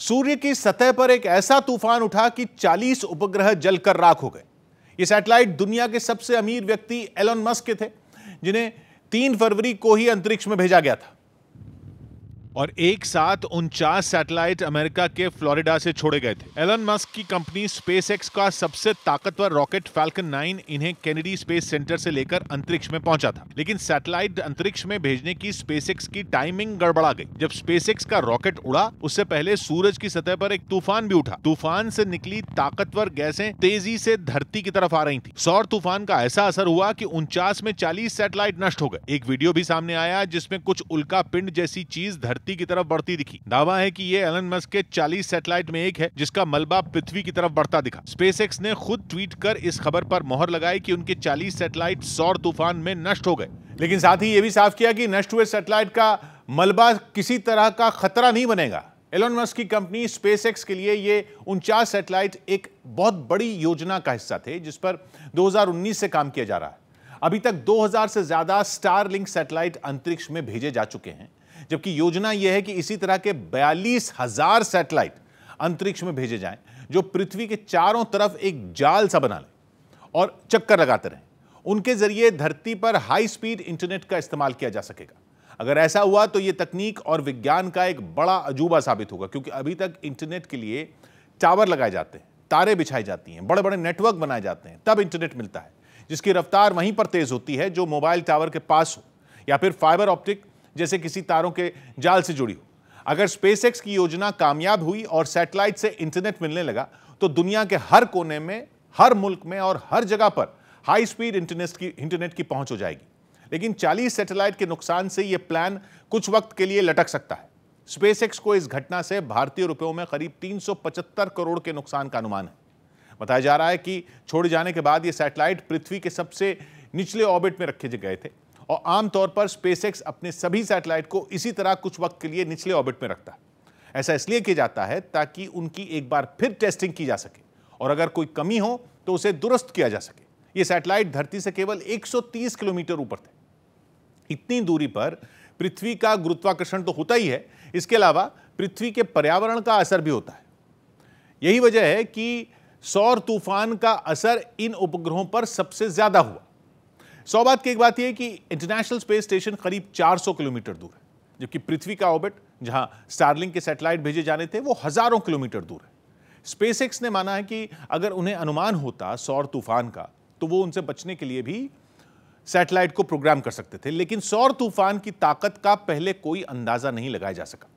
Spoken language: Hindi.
सूर्य की सतह पर एक ऐसा तूफान उठा कि 40 उपग्रह जलकर राख हो गए। ये सैटेलाइट दुनिया के सबसे अमीर व्यक्ति एलन मस्क के थे, जिन्हें 3 फरवरी को ही अंतरिक्ष में भेजा गया था। और एक साथ 49 सैटेलाइट अमेरिका के फ्लोरिडा से छोड़े गए थे। एलन मस्क की कंपनी स्पेसएक्स का सबसे ताकतवर रॉकेट फैल्कन 9 इन्हें केनेडी स्पेस सेंटर से लेकर अंतरिक्ष में पहुंचा था। लेकिन सैटेलाइट अंतरिक्ष में भेजने की स्पेसएक्स की टाइमिंग गड़बड़ा गई। जब स्पेसएक्स का रॉकेट उड़ा, उससे पहले सूरज की सतह पर एक तूफान भी उठा। तूफान से निकली ताकतवर गैसें तेजी से धरती की तरफ आ रही थी। सौर तूफान का ऐसा असर हुआ कि 49 में 40 सैटेलाइट नष्ट हो गए। एक वीडियो भी सामने आया जिसमें कुछ उल्का पिंड जैसी चीज धरती की तरफ बढ़ती दिखी। दावा है कि ये एलन मस्क के 40 सैटेलाइट में एक है, जिसका मलबा पृथ्वी की तरफ बढ़ता दिखा। स्पेसएक्स ने खुद ट्वीट कर इस खबर पर मोहर लगाई कि उनके 40 सैटेलाइट सौर तूफान में नष्ट हो गए। लेकिन साथ ही यह भी साफ किया कि नष्ट हुए सैटेलाइट का मलबा किसी तरह का खतरा नहीं बनेगा। एलन मस्क की कंपनी स्पेसएक्स के लिए ये 49 सैटेलाइट एक बहुत बड़ी योजना का हिस्सा थे, जिस पर 2019 से काम किया जा रहा है। अभी तक 2000 से ज्यादा स्टारलिंक सैटेलाइट अंतरिक्ष में भेजे जा चुके हैं, जबकि योजना यह है कि इसी तरह के 42,000 सैटेलाइट अंतरिक्ष में भेजे जाएं, जो पृथ्वी के चारों तरफ एक जाल सा बना लें और चक्कर लगाते रहें। उनके जरिए धरती पर हाई स्पीड इंटरनेट का इस्तेमाल किया जा सकेगा। अगर ऐसा हुआ तो यह तकनीक और विज्ञान का एक बड़ा अजूबा साबित होगा, क्योंकि अभी तक इंटरनेट के लिए टावर लगाए जाते हैं, तारें बिछाई जाती हैं, बड़े बड़े नेटवर्क बनाए जाते हैं, तब इंटरनेट मिलता है, जिसकी रफ्तार वहीं पर तेज होती है जो मोबाइल टावर के पास हो या फिर फाइबर ऑप्टिक जैसे किसी तारों के जाल से जुड़ी हो। अगर स्पेसएक्स की योजना कामयाब हुई और सैटेलाइट से इंटरनेट मिलने लगा, तो दुनिया के हर कोने में, हर मुल्क में और हर जगह पर हाई स्पीड इंटरनेट की पहुंच हो जाएगी। लेकिन 40 सैटेलाइट के नुकसान से यह प्लान कुछ वक्त के लिए लटक सकता है। स्पेसएक्स को इस घटना से भारतीय रुपयों में करीब 375 करोड़ के नुकसान का अनुमान है। बताया जा रहा है कि छोड़े जाने के बाद यह सैटेलाइट पृथ्वी के सबसे निचले ऑर्बिट में रखे गए थे, और आमतौर पर स्पेसएक्स अपने सभी सैटेलाइट को इसी तरह कुछ वक्त के लिए निचले ऑर्बिट में रखता है। ऐसा इसलिए किया जाता है ताकि उनकी एक बार फिर टेस्टिंग की जा सके, और अगर कोई कमी हो तो उसे दुरुस्त किया जा सके। ये सैटेलाइट धरती से केवल 130 किलोमीटर ऊपर थे। इतनी दूरी पर पृथ्वी का गुरुत्वाकर्षण तो होता ही है, इसके अलावा पृथ्वी के पर्यावरण का असर भी होता है। यही वजह है कि सौर तूफान का असर इन उपग्रहों पर सबसे ज्यादा हुआ। सौ बात की एक बात यह है कि इंटरनेशनल स्पेस स्टेशन करीब 400 किलोमीटर दूर है, जबकि पृथ्वी का ऑर्बिट, जहां स्टारलिंक के सैटेलाइट भेजे जाने थे, वो हजारों किलोमीटर दूर है। स्पेसएक्स ने माना है कि अगर उन्हें अनुमान होता सौर तूफान का, तो वो उनसे बचने के लिए भी सैटेलाइट को प्रोग्राम कर सकते थे। लेकिन सौर तूफान की ताकत का पहले कोई अंदाजा नहीं लगाया जा सका।